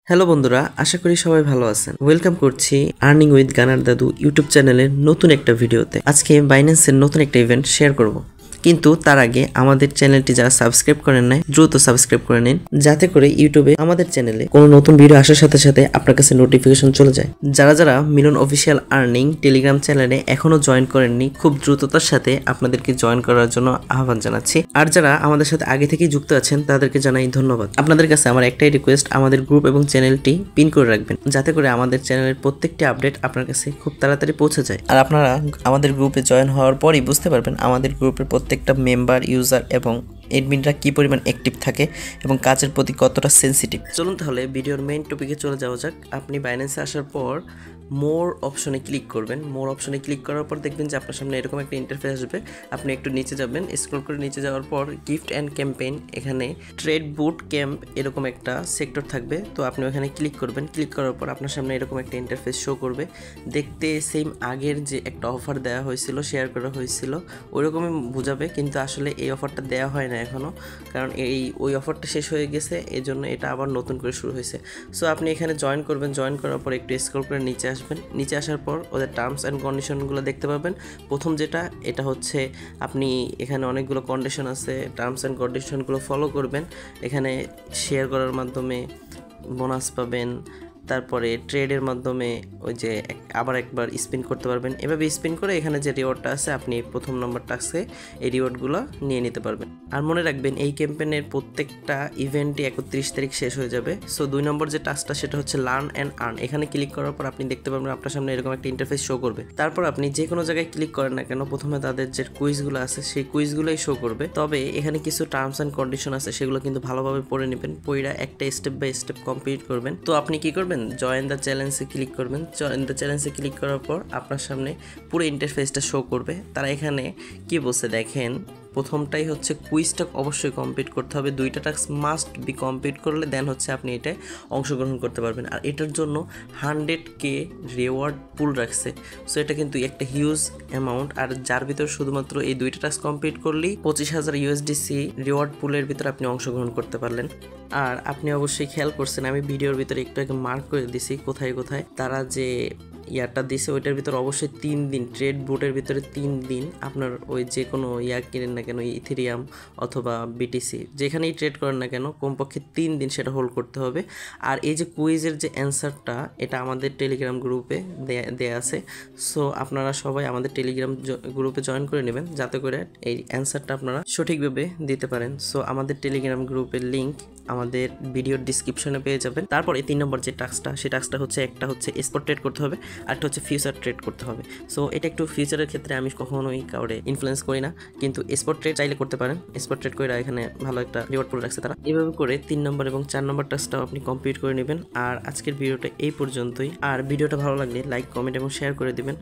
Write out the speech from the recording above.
Hello বন্ধুরা, আশা করি সবাই ভালো আছেন। ওয়েলকাম করছি আর্নিং উইথ গানার দাদু ইউটিউব চ্যানেলের নতুন একটা ভিডিওতে। আজকে বাইন্যান্সের নতুন একটা ইভেন্ট শেয়ার করব, কিন্তু তার আগে আমাদের চ্যানেলটি যারা সাবস্ক্রাইব করেন নাই দ্রুত সাবস্ক্রাইব করে নিন, যাতে করে ইউটিউবে আমাদের চ্যানেলে কোনো নতুন ভিডিও আসার সাথে সাথে আপনার কাছে নোটিফিকেশন চলে যায়। যারা যারা মিলন অফিসিয়াল আর্নিং টেলিগ্রাম চ্যানেলে এখনো জয়েন করেননি, খুব দ্রুততার সাথে আপনাদেরকে জয়েন করার জন্য আহ্বান জানাচ্ছি। আর যারা আমাদের সাথে আগে থেকেই যুক্ত আছেন তাদেরকে জানাই ধন্যবাদ। আপনাদের কাছে আমার একটাই রিকোয়েস্ট, আমাদের গ্রুপ এবং চ্যানেলটি পিন করে রাখবেন, যাতে করে আমাদের চ্যানেলের প্রত্যেকটি আপডেট আপনার কাছে খুব তাড়াতাড়ি পৌঁছে যায়। আর আপনারা আমাদের গ্রুপে জয়েন হওয়ার পরই বুঝতে পারবেন আমাদের গ্রুপের প্রত্যেকটা মেম্বার, ইউজার এবং এডমিনরা কি পরিমাণ অ্যাক্টিভ থাকে এবং কাজের প্রতি কতটা সেন্সিটিভ। চলুন তাহলে ভিডিওর মেইন টপিকে চলে যাওয়া যাক। আপনি বাইন্যান্সে আসার পর মোর অপশনে ক্লিক করবেন। মোর অপশনে ক্লিক করার পর দেখবেন যে আপনার সামনে এরকম একটা ইন্টারফেস আসবে। আপনি একটু নিচে যাবেন, স্ক্রল করে নিচে যাওয়ার পর গিফট অ্যান্ড ক্যাম্পেইন, এখানে ট্রেড বুট ক্যাম্প এরকম একটা সেক্টর থাকবে। তো আপনি ওখানে ক্লিক করবেন। ক্লিক করার পর আপনার সামনে এরকম একটা ইন্টারফেস শো করবে। দেখতে সেম আগের যে একটা অফার দেওয়া হয়েছিল, শেয়ার করা হয়েছিল, ওইরকমই বোঝাবে, কিন্তু আসলে এই অফারটা দেওয়া হয় না এখনও, কারণ ওই অফারটা শেষ হয়ে গেছে, এই জন্য এটা আবার নতুন করে শুরু হয়েছে। সো আপনি এখানে জয়েন করবেন। জয়েন করার পর একটু স্ক্রল করে নিচে আসবেন। নিচে আসার পর ওদের টার্মস অ্যান্ড কন্ডিশনগুলো দেখতে পাবেন। প্রথম যেটা, এটা হচ্ছে আপনি এখানে অনেকগুলো কন্ডিশন আছে, টার্মস অ্যান্ড কন্ডিশনগুলো ফলো করবেন। এখানে শেয়ার করার মাধ্যমে বোনাস পাবেন, তারপরে ট্রেডের মাধ্যমে ওই যে আবার একবার স্পিন করতে পারবেন। এভাবে স্পিন করে এখানে যে রিওয়ার্ডটা আছে, আপনি প্রথম নম্বর টাস্কে এই রিওয়ার্ডগুলো নিয়ে নিতে পারবেন। আর মনে রাখবেন এই ক্যাম্পেইনের প্রত্যেকটা ইভেন্টই 31 তারিখ শেষ হয়ে যাবে। সো 2 নম্বর যে টাস্কটা, সেটা হচ্ছে লার্ন অ্যান্ড আর্ন। এখানে ক্লিক করার পর আপনি দেখতে পাবেন আপনার সামনে এরকম একটা ইন্টারফেস শো করবে। তারপর আপনি যে কোনো জায়গায় ক্লিক করেন না কেন, প্রথমে তাদের যে কুইজগুলো আছে সেই কুইজগুলোই শো করবে। তবে এখানে কিছু টার্মস অ্যান্ড কন্ডিশন আছে, সেগুলো কিন্তু ভালোভাবে পড়ে নেবেন, পড়া একটা স্টেপ বাই স্টেপ কমপ্লিট করবেন। তো আপনি কি করবেন, জয়েন দ্য চ্যালেঞ্জে ক্লিক করবেন। জয়েন দ্য চ্যালেঞ্জে ক্লিক করার পর আপনার সামনে পুরো ইন্টারফেসটা শো করবে। তারা এখানে কি বলছে দেখেন, প্রথমটাই হচ্ছে কুইজটা অবশ্যই কমপ্লিট করতে হবে, 2টা টাস্ক মাস্ট বি কমপ্লিট করলে দেন হচ্ছে আপনি এটায় অংশগ্রহণ করতে পারবেন। আর এটার জন্য 100K রিওয়ার্ড পুল রাখছে। সো এটা কিন্তু একটা হিউজ অ্যামাউন্ট। আর যার ভিতর শুধুমাত্র এই 2টা টাস্ক কমপ্লিট করলেই 25,000 USDC রিওয়ার্ড পুলের ভিতরে আপনি অংশগ্রহণ করতে পারলেন। আর আপনি অবশ্যই খেয়াল করছেন, আমি ভিডিওর ভিতরে একটু আগে মার্ক করে দিছি কোথায় কোথায় তারা যে ইয়ারটা দিছে, ওইটার ভিতরে অবশ্যই 3 দিন ট্রেড বুটের ভিতরে 3 দিন আপনার ওই যে কোনো ইয়ার কিনেন না কেন, ইথেরিয়াম অথবা বিটিসি, যেখানেই ট্রেড করেন না কেন, কমপক্ষে 3 দিন সেটা হোল্ড করতে হবে। আর এই যে কুইজের যে অ্যান্সারটা, এটা আমাদের টেলিগ্রাম গ্রুপে দেয়া আছে। সো আপনারা সবাই আমাদের টেলিগ্রাম গ্রুপে জয়েন করে নেবেন, যাতে করে এই অ্যান্সারটা আপনারা সঠিকভাবে দিতে পারেন। সো আমাদের টেলিগ্রাম গ্রুপের লিঙ্ক আমাদের ভিডিওর ডিসক্রিপশনে পেয়ে যাবেন। তারপরে 3 নম্বর যে টাস্কটা, সেই টাস্কটা হচ্ছে একটা হচ্ছে স্পট ট্রেড করতে হবে, আরেকটা হচ্ছে ফিউচার ট্রেড করতে হবে। সো এটা একটু ফিউচারের ক্ষেত্রে আমি কখনোই কাউরে ইনফ্লুয়েন্স করি না, কিন্তু স্পট ট্রেড চাইলে করতে পারেন। স্পট ট্রেড করে এখানে ভালো একটা রিওয়ার্ড পুল রাখছে তারা। এভাবে করে 3 নম্বর এবং 4 নম্বর টাস্কটাও আপনি কমপ্লিট করে নেবেন। আর আজকের ভিডিওটা এই পর্যন্তই। আর ভিডিওটা ভালো লাগলে লাইক, কমেন্ট এবং শেয়ার করে দিবেন।